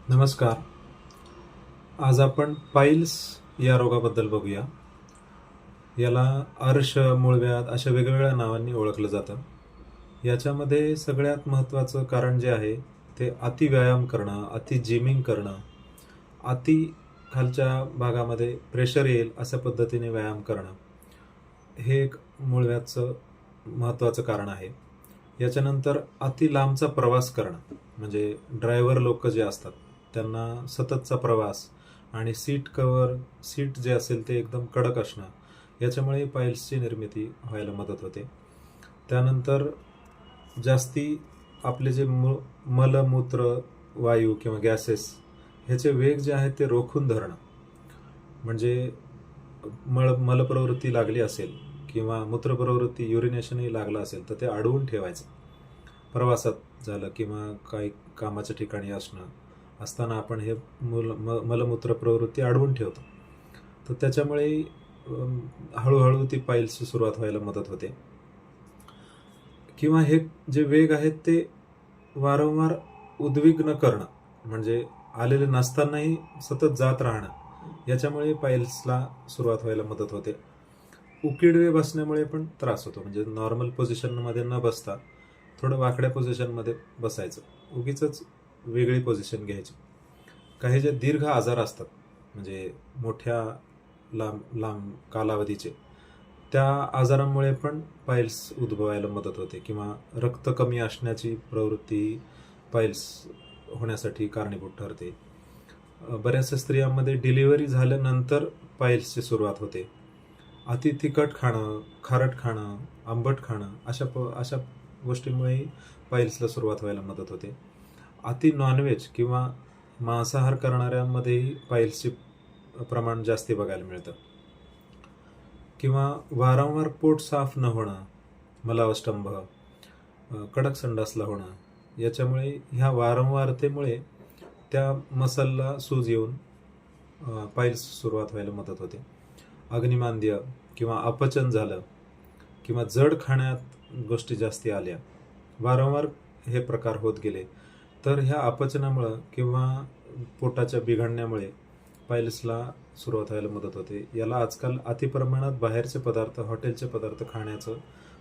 नमस्कार. आज आपण पाईल्स या रोगाबद्दल बघूया. याला अर्श, मूळव्याध अशा वेगवेगळ्या नावांनी ओळखलं जातं. याच्यामध्ये सगळ्यात महत्त्वाचं कारण जे आहे ते अति व्यायाम करणं, अति जिमिंग करणं, अति खालच्या भागामध्ये प्रेशर येईल अशा पद्धतीने व्यायाम करणं, हे एक मूळव्याधचं महत्त्वाचं कारण आहे. याच्यानंतर अति लांबचा प्रवास करणं, म्हणजे ड्रायव्हर लोक जे असतात त्यांना सततचा प्रवास आणि सीट जे असेल ते एकदम कडक असणं, याच्यामुळे पाईल्सची निर्मिती व्हायला मदत होते. त्यानंतर जास्ती आपले जे मलमूत्र वायू किंवा गॅसेस ह्याचे वेग जे आहेत ते रोखून धरणं, म्हणजे मलप्रवृत्ती लागली असेल किंवा मूत्रप्रवृत्ती युरिनेशनही लागलं असेल तर ते अडवून ठेवायचं. प्रवासात झालं किंवा काही कामाच्या ठिकाणी असताना आपण हे मलमूत्र प्रवृत्ती अडवून ठेवतो, तर त्याच्यामुळे हळूहळू ती पाईल्सची सुरुवात व्हायला मदत होते. किंवा हे जे वेग आहेत ते वारंवार उद्विग्न करणं, म्हणजे आलेले नसतानाही सतत जात राहणं, याच्यामुळे पाईल्सला सुरुवात व्हायला मदत होते. उकिडवे बसण्यामुळे पण त्रास होतो, म्हणजे नॉर्मल पोझिशनमध्ये न बसता थोडं वाकड्या पोझिशनमध्ये बसायचं, उगीच वेगळी पोझिशन घ्यायची. काही जे दीर्घ आजार असतात, म्हणजे मोठ्या लांब कालावधीचे, त्या आजारांमुळे पण पाईल्स उद्भवायला मदत होते. किंवा रक्त कमी असण्याची प्रवृत्ती पाईल्स होण्यासाठी कारणीभूत ठरते. बऱ्याचशा स्त्रियांमध्ये डिलिव्हरी झाल्यानंतर पाईल्सची सुरुवात होते. अति तिखट खाणं, खारट खाणं, आंबट खाणं अशा गोष्टींमुळेही पाईल्सला सुरुवात व्हायला मदत होते. अति नॉनव्हेज किंवा मांसाहार करणाऱ्यांमध्येही पाईल्सचे प्रमाण जास्ती बघायला मिळतं. किंवा वारंवार पोट साफ न होणं, मलावस्तंभ, कडक संडासला होणं, याच्यामुळे ह्या वारंवारतेमुळे त्या मसलला सूज येऊन पाईल्स सुरुवात व्हायला मदत होते. अग्निमांद्य किंवा अपचन झालं किंवा जड खाण्यात गोष्टी जास्ती आल्या, वारंवार हे प्रकार होत गेले, तर ह्या अपचनामुळं किंवा पोटाच्या बिघडण्यामुळे पाईल्सला सुरुवात व्हायला मदत होते. याला आजकाल अतिप्रमाणात बाहेरचे पदार्थ, हॉटेलचे पदार्थ खाण्याचं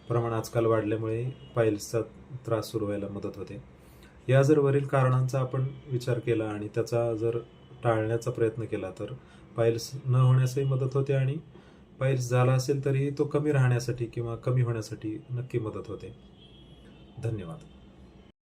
प्रमाण आजकाल वाढल्यामुळे पाईल्सचा त्रास सुरू व्हायला मदत होते. या जर वरील कारणांचा आपण विचार केला आणि त्याचा जर टाळण्याचा प्रयत्न केला तर पाईल्स न होण्यासही मदत होते, आणि पाईल्स झाला असेल तरीही तो कमी राहण्यासाठी किंवा कमी होण्यासाठी नक्की मदत होते. धन्यवाद.